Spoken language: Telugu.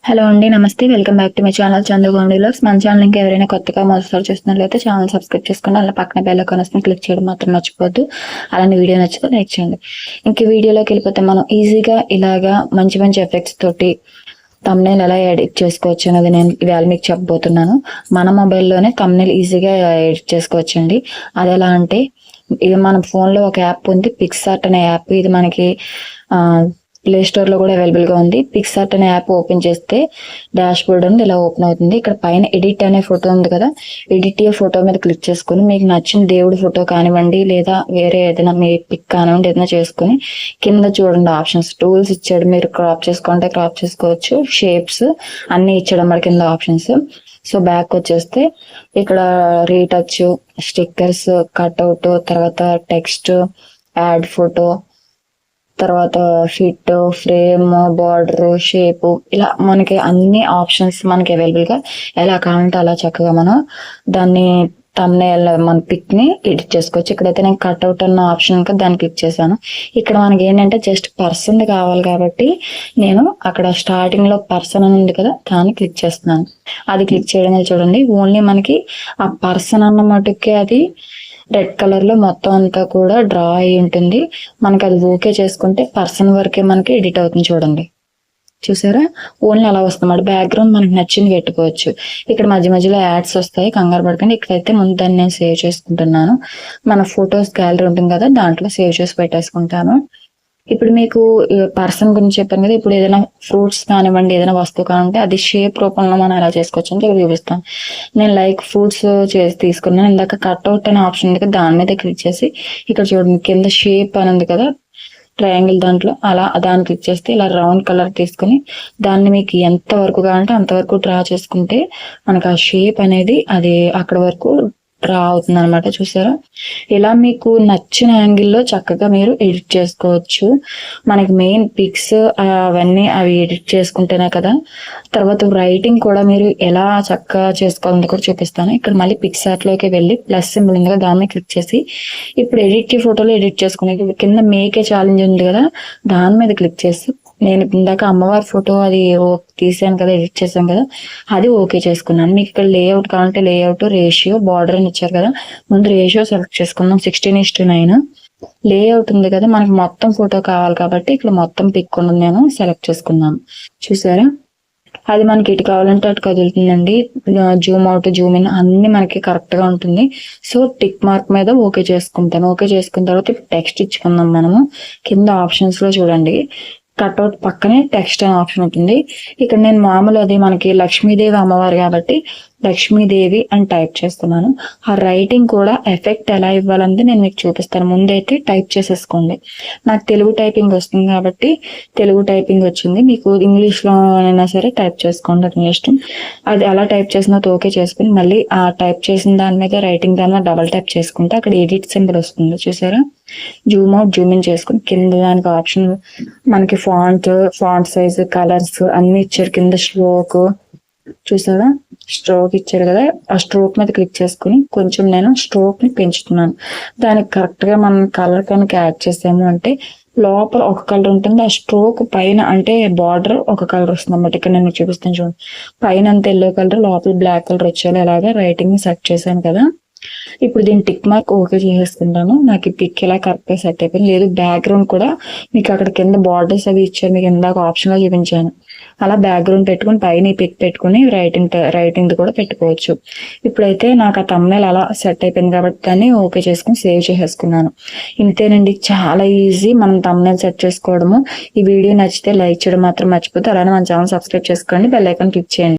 హలో అండి, నమస్తే. Welcome back to my channel Chandragondi vlogs. మన ఛానల్ ఇంకా ఎవరైనా కొత్తగా మొదటిసారి చూస్తున్నట్లయితే ఛానల్ సబ్స్క్రైబ్ చేసుకోండి. అలా పక్కన బెల్ ఐకాన్ వస్తుంది, క్లిక్ చేయడం మాత్రం మర్చిపోద్దు. అలానే వీడియో నచ్చితే లైక్ చేయండి. ఇంక వీడియోలోకి వెళ్ళిపోతే మనం ఈజీగా ఇలాగా మంచి మంచి ఎఫెక్ట్స్ తోటి థంబ్నెయిల్ ఎలా ఎడిట్ చేసుకోవచ్చు అనేది నేను ఇవాళ మీకు చెప్పబోతున్నాను. మన మొబైల్లోనే థంబ్నెయిల్ ఈజీగా ఎడిట్ చేసుకోవచ్చండి. అది ఎలా అంటే, ఇది మన ఫోన్లో ఒక యాప్ ఉంది, పిక్సార్ట్ అనే యాప్. ఇది మనకి ప్లే స్టోర్ లో కూడా అవైలబుల్ గా ఉంది. పిక్సార్ట్ అనే యాప్ ఓపెన్ చేస్తే డాష్ బోర్డ్ ఉంది, ఇలా ఓపెన్ అవుతుంది. ఇక్కడ పైన ఎడిట్ అనే ఫోటో ఉంది కదా, ఎడిట్ ఫోటో మీద క్లిక్ చేసుకుని మీకు నచ్చిన దేవుడి ఫోటో కానివ్వండి, లేదా వేరే ఏదైనా మీ పిక్ కానివ్వండి, ఏదైనా చేసుకుని కింద చూడండి ఆప్షన్స్, టూల్స్ ఇచ్చాడు. మీరు క్రాప్ చేసుకుంటే క్రాప్ చేసుకోవచ్చు, షేప్స్ అన్ని ఇచ్చాడు అన్నమాట కింద ఆప్షన్స్. సో బ్యాక్ వచ్చేస్తే ఇక్కడ రీటచ్, స్టిక్కర్స్, కట్అవుట్, తర్వాత టెక్స్ట్, యాడ్ ఫోటో, తర్వాత ఫిట్, ఫ్రేమ్, బార్డర్, షేప్, ఇలా మనకి అన్ని ఆప్షన్స్ మనకి అవైలబుల్ గా ఎలా కావాలంటే అలా చక్కగా మనం దాన్ని థంబ్నెయిల్ మన పిక్ ని ఎడిట్ చేసుకోవచ్చు. ఇక్కడైతే నేను కట్అవుట్ అన్న ఆప్షన్ దాన్ని క్లిక్ చేశాను. ఇక్కడ మనకి ఏంటంటే జస్ట్ పర్సన్ కావాలి కాబట్టి నేను అక్కడ స్టార్టింగ్ లో పర్సన్ అని ఉంది కదా, దాన్ని క్లిక్ చేస్తున్నాను. అది క్లిక్ చేయడం చూడండి, ఓన్లీ మనకి ఆ పర్సన్ అన్న మటుకే అది రెడ్ కలర్ లో మొత్తం అంతా కూడా డ్రా అయి ఉంటుంది. మనకి అది ఓకే చేసుకుంటే పర్సన్ వరకే మనకి ఎడిట్ అవుతుంది. చూడండి, చూసారా? ఓన్లీ అలా వస్తుంది. బ్యాక్గ్రౌండ్ మనకి నచ్చింది పెట్టుకోవచ్చు. ఇక్కడ మధ్య మధ్యలో యాడ్స్ వస్తాయి, కంగారు పడకండి. ఇక్కడైతే ముందు దాన్ని నేను సేవ్ చేసుకుంటున్నాను. మన ఫొటోస్ గ్యాలరీ ఉంటుంది కదా, దాంట్లో సేవ్ చేసి పెట్టేసుకుంటాను. ఇప్పుడు మీకు పర్సన్ గురించి చెప్పాను కదా, ఇప్పుడు ఏదైనా ఫ్రూట్స్ కానివ్వండి, ఏదైనా వస్తువు కానివ్వండి, అది షేప్ రూపంలో మనం ఎలా చేసుకోవచ్చు అంటే ఇక్కడ చూపిస్తాను. నేను లైక్ ఫ్రూట్స్ చేసి తీసుకున్నాను. ఇందాక కట్అవుట్ అనే ఆప్షన్ ఉంది కదా, దాని మీద క్లిక్ చేసి ఇక్కడ చూడండి కింద షేప్ అని ఉంది కదా, ట్రయాంగిల్, దాంట్లో అలా దాన్ని క్లిక్ చేస్తే ఇలా రౌండ్ కలర్ తీసుకుని దాన్ని మీకు ఎంత వరకు కావాలంటే అంతవరకు డ్రా చేసుకుంటే మనకు ఆ షేప్ అనేది అది అక్కడ వరకు డ్రా అవుతుంది అనమాట. చూసారా? ఇలా మీకు నచ్చిన యాంగిల్లో చక్కగా మీరు ఎడిట్ చేసుకోవచ్చు. మనకి మెయిన్ పిక్స్ అవన్నీ అవి ఎడిట్ చేసుకుంటేనే కదా. తర్వాత రైటింగ్ కూడా మీరు ఎలా చక్కగా చేసుకోవాలని కూడా చూపిస్తాను. ఇక్కడ మళ్ళీ పిక్సార్ట్ లోకి వెళ్ళి ప్లస్ సింబల్ ఉంది కదా, దాన్ని క్లిక్ చేసి ఇప్పుడు ఎడిట్ ఫోటోలు ఎడిట్ చేసుకునే కింద మేకే ఛాలెంజ్ ఉంది కదా, దాని మీద క్లిక్ చేసి నేను ఇందాక అమ్మవారి ఫోటో అది తీసాను కదా, ఎడిట్ చేశాను కదా, అది ఓకే చేసుకున్నాను. మీకు ఇక్కడ లేఅవుట్ కావాలంటే లేఅవుట్, రేషియో, బార్డర్ అని ఇచ్చారు కదా, ముందు రేషియో సెలెక్ట్ చేసుకుందాం. 16:9 లేఅవుట్ ఉంది కదా, మనకి మొత్తం ఫోటో కావాలి కాబట్టి ఇక్కడ మొత్తం పిక్ ఉన్నది నేను సెలెక్ట్ చేసుకున్నాను. చూసారా? అది మనకి ఇటు కావాలంటే అటు కదులుతుందండి. జూమ్ అవుట్, జూమ్ ఇన్ అన్ని మనకి కరెక్ట్ గా ఉంటుంది. సో టిక్ మార్క్ మీద ఓకే చేసుకుంటాను. ఓకే చేసుకున్న తర్వాత టెక్స్ట్ ఇచ్చుకుందాం మనము. కింద ఆప్షన్స్ లో చూడండి, కట్అవుట్ పక్కనే టెక్స్ట్ అనే ఆప్షన్ ఉంటుంది. ఇక్కడ నేను మామూలు అది మనకి లక్ష్మీదేవి అమ్మవారు కాబట్టి లక్ష్మీదేవి అని టైప్ చేస్తున్నాను. ఆ రైటింగ్ కూడా ఎఫెక్ట్ ఎలా ఇవ్వాలంటే నేను మీకు చూపిస్తాను. ముందైతే టైప్ చేసేసుకోండి. నాకు తెలుగు టైపింగ్ వస్తుంది కాబట్టి తెలుగు టైపింగ్ వచ్చింది. మీకు ఇంగ్లీష్ లో అయినా సరే టైప్ చేసుకోండి, అది ఇష్టం. అది అలా టైప్ చేసిన ఓకే చేసుకుని మళ్ళీ ఆ టైప్ చేసిన దాని మీద రైటింగ్ దాని మీద డబల్ టైప్ చేసుకుంటే అక్కడ ఎడిట్ సింబల్ వస్తుంది. చూసారా? జూమ్ అవుట్, జూమ్ ఇన్ చేసుకుని కింద దానికి ఆప్షన్ మనకి ఫాంట్ సైజ్, కలర్స్ అన్ని ఇచ్చారు. కింద స్ట్రోక్, చూసారా? స్ట్రోక్ ఇచ్చారు కదా, ఆ స్ట్రోక్ మీద క్లిక్ చేసుకుని కొంచెం నేను స్ట్రోక్ ని పెంచుతున్నాను. దానికి కరెక్ట్ గా మనం కలర్ కనుక యాడ్ చేసాము అంటే లోపల ఒక కలర్ ఉంటుంది, ఆ స్ట్రోక్ పైన అంటే బార్డర్ ఒక కలర్ వస్తుంది అన్నమాట. ఇక్కడ నేను చూపిస్తాను చూడండి, పైన అంత ఎల్లో కలర్, లోపల బ్లాక్ కలర్ వచ్చేలా ఇలాగా రైటింగ్ ని సెట్ చేశాను కదా. ఇప్పుడు దీన్ని టిక్ మార్క్ ఓకే చేసేసుకుంటాను. నాకు ఈ పిక్ ఇలా కరెక్ట్ గా సెట్ అయిపోయింది. లేదు బ్యాక్గ్రౌండ్ కూడా మీకు అక్కడ కింద బార్డర్స్ అవి ఇచ్చారు, మీకు ఇందాక ఆప్షన్ లో చూపించాను. అలా బ్యాక్గ్రౌండ్ పెట్టుకుని పైన పిక్ పెట్టుకుని రైటింగ్ కూడా పెట్టుకోవచ్చు. ఇప్పుడైతే నాకు ఆ థంబ్నెయిల్ అలా సెట్ అయిపోయింది కాబట్టి దాన్ని ఓకే చేసుకుని సేవ్ చేసేసుకున్నాను. ఇంతేనండి, చాలా ఈజీ మనం థంబ్నెయిల్ సెట్ చేసుకోవడము. ఈ వీడియో నచ్చితే లైక్ చేయడం మాత్రం మర్చిపోతే, అలానే మన ఛానల్ సబ్స్క్రైబ్ చేసుకోండి, బెల్ ఐకాన్ క్లిక్ చేయండి.